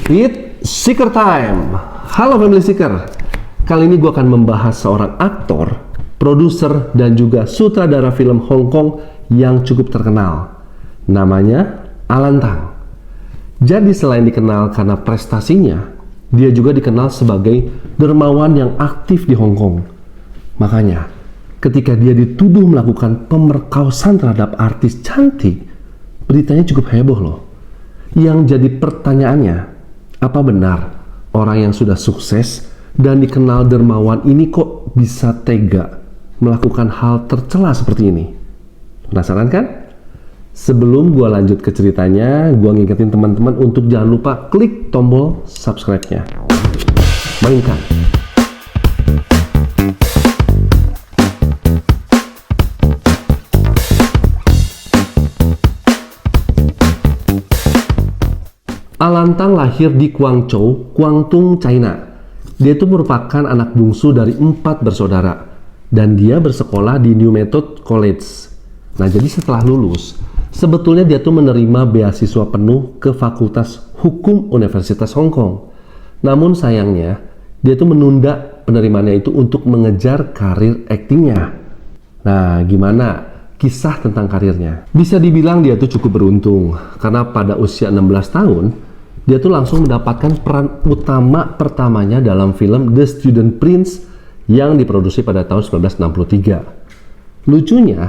Speed Seeker Time. Halo Family Seeker. Kali ini gue akan membahas seorang aktor, produser, dan juga sutradara film Hong Kong yang cukup terkenal. Namanya Alan Tang. Jadi selain dikenal karena prestasinya, dia juga dikenal sebagai dermawan yang aktif di Hong Kong. Makanya, ketika dia dituduh melakukan pemerkosaan terhadap artis cantik, beritanya cukup heboh loh. Yang jadi pertanyaannya, apa benar orang yang sudah sukses dan dikenal dermawan ini kok bisa tega melakukan hal tercela seperti ini? Penasaran kan? Sebelum gue lanjut ke ceritanya, gue ngingetin teman-teman untuk jangan lupa klik tombol subscribe-nya. Mainkan. Alan Tang lahir di Guangzhou, Guangdong, China. Dia itu merupakan anak bungsu dari 4 bersaudara, dan dia bersekolah di New Method College. Nah, jadi setelah lulus, sebetulnya dia tuh menerima beasiswa penuh ke Fakultas Hukum Universitas Hong Kong. Namun sayangnya, dia tuh menunda penerimaannya itu untuk mengejar karir aktingnya. Nah, gimana kisah tentang karirnya? Bisa dibilang dia tuh cukup beruntung, karena pada usia 16 tahun, dia tuh langsung mendapatkan peran utama pertamanya dalam film The Student Prince yang diproduksi pada tahun 1963. Lucunya,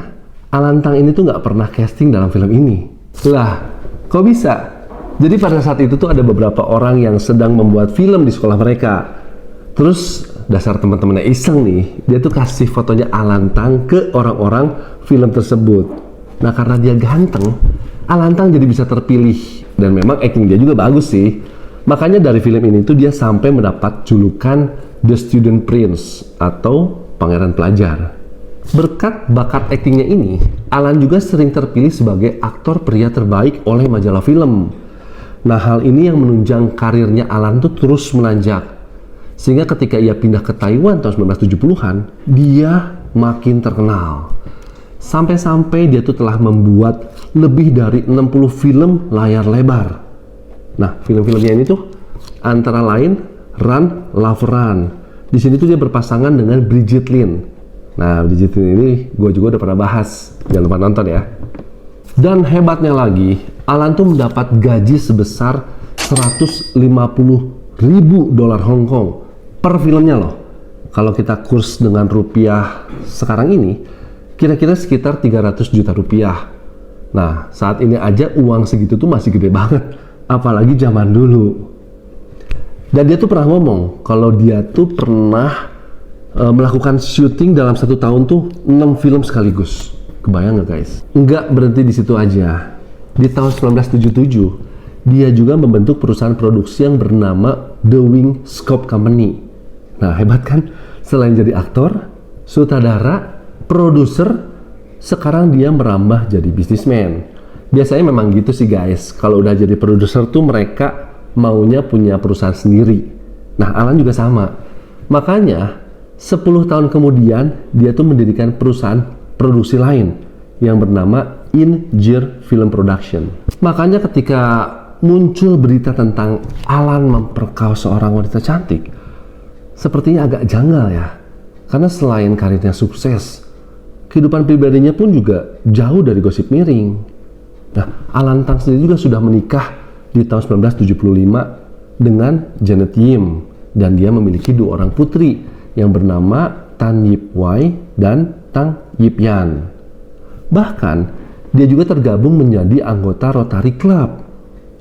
Alan Tang ini tuh nggak pernah casting dalam film ini. Lah, kok bisa? Jadi pada saat itu tuh ada beberapa orang yang sedang membuat film di sekolah mereka. Terus dasar teman-temannya iseng nih, dia tuh kasih fotonya Alan Tang ke orang-orang film tersebut. Nah, karena dia ganteng, Alan Tang jadi bisa terpilih. Dan memang acting dia juga bagus sih. Makanya dari film ini tuh dia sampai mendapat julukan The Student Prince atau Pangeran Pelajar. Berkat bakat aktingnya ini, Alan juga sering terpilih sebagai aktor pria terbaik oleh majalah film. Nah, hal ini yang menunjang karirnya Alan tuh terus menanjak. Sehingga ketika ia pindah ke Taiwan tahun 1970-an, dia makin terkenal. Sampai-sampai dia tuh telah membuat lebih dari 60 film layar lebar. Nah, film-filmnya ini tuh antara lain Run, Love Run. Di sini tuh dia berpasangan dengan Brigitte Lin. Nah, Brigitte Lin ini gue juga udah pernah bahas. Jangan lupa nonton ya. Dan hebatnya lagi, Alan tuh mendapat gaji sebesar 150.000 dolar Hong Kong per filmnya loh. Kalau kita kurs dengan rupiah sekarang ini, kira-kira sekitar 300 juta rupiah. Nah, saat ini aja uang segitu tuh masih gede banget, apalagi zaman dulu. Dan dia tuh pernah ngomong kalau dia tuh pernah melakukan syuting dalam 1 tahun tuh 6 film sekaligus. Kebayang nggak guys? Nggak berhenti di situ aja. Di tahun 1977, dia juga membentuk perusahaan produksi yang bernama The Wing Scope Company. Nah, hebat kan? Selain jadi aktor, sutradara, produser, sekarang dia merambah jadi bisnismen. Biasanya memang gitu sih guys, kalau udah jadi produser tuh mereka maunya punya perusahaan sendiri. Nah, Alan juga sama. Makanya 10 tahun kemudian dia tuh mendirikan perusahaan produksi lain yang bernama Injir Film Production. Makanya ketika muncul berita tentang Alan memperkosa seorang wanita cantik, sepertinya agak janggal ya. Karena selain karirnya sukses, kehidupan pribadinya pun juga jauh dari gosip miring. Nah, Alan Tang sendiri juga sudah menikah di tahun 1975 dengan Janet Yim, dan dia memiliki 2 orang putri yang bernama Tan Yip Wai dan Tang Yip Yan. Bahkan, dia juga tergabung menjadi anggota Rotary Club.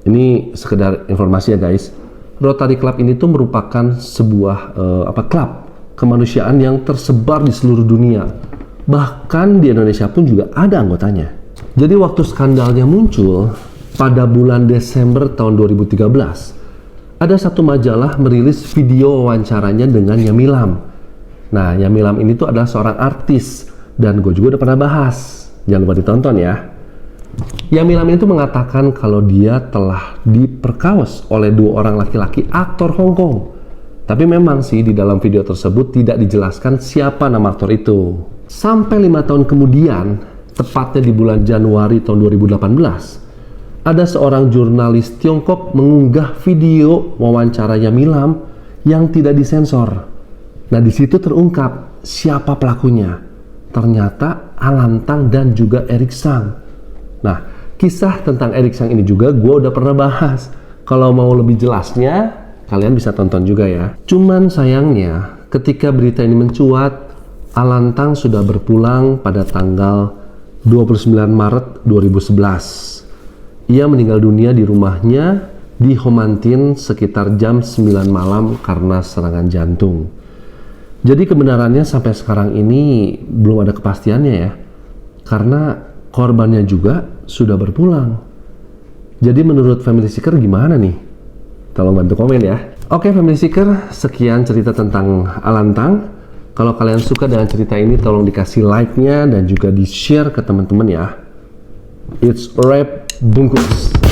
Ini sekedar informasi ya guys. Rotary Club ini tuh merupakan sebuah klub kemanusiaan yang tersebar di seluruh dunia. Bahkan di Indonesia pun juga ada anggotanya. Jadi waktu skandalnya muncul pada bulan Desember tahun 2013, ada satu majalah merilis video wawancaranya dengan Yamilam. Nah, Yamilam ini tuh adalah seorang artis dan gue juga udah pernah bahas. Jangan lupa ditonton ya. Yamilam ini tuh mengatakan kalau dia telah diperkaos oleh 2 orang laki-laki aktor Hong Kong. Tapi memang sih di dalam video tersebut tidak dijelaskan siapa nama aktor itu. Sampai 5 tahun kemudian, tepatnya di bulan Januari tahun 2018, ada seorang jurnalis Tiongkok mengunggah video wawancara Yamilam yang tidak disensor. Nah, di situ terungkap siapa pelakunya. Ternyata Alantang dan juga Eric Sang. Nah, kisah tentang Eric Sang ini juga gue udah pernah bahas. Kalau mau lebih jelasnya, kalian bisa tonton juga ya. Cuman sayangnya, ketika berita ini mencuat, Alantang sudah berpulang pada tanggal 29 Maret 2011. Ia meninggal dunia di rumahnya di Homantin sekitar jam 9 malam karena serangan jantung. Jadi kebenarannya sampai sekarang ini belum ada kepastiannya ya. Karena korbannya juga sudah berpulang. Jadi menurut Family Seeker gimana nih? Tolong bantu komen ya. Oke Family Seeker, sekian cerita tentang Alantang. Kalau kalian suka dengan cerita ini, tolong dikasih like-nya dan juga di-share ke teman-teman ya. It's a wrap, bungkus.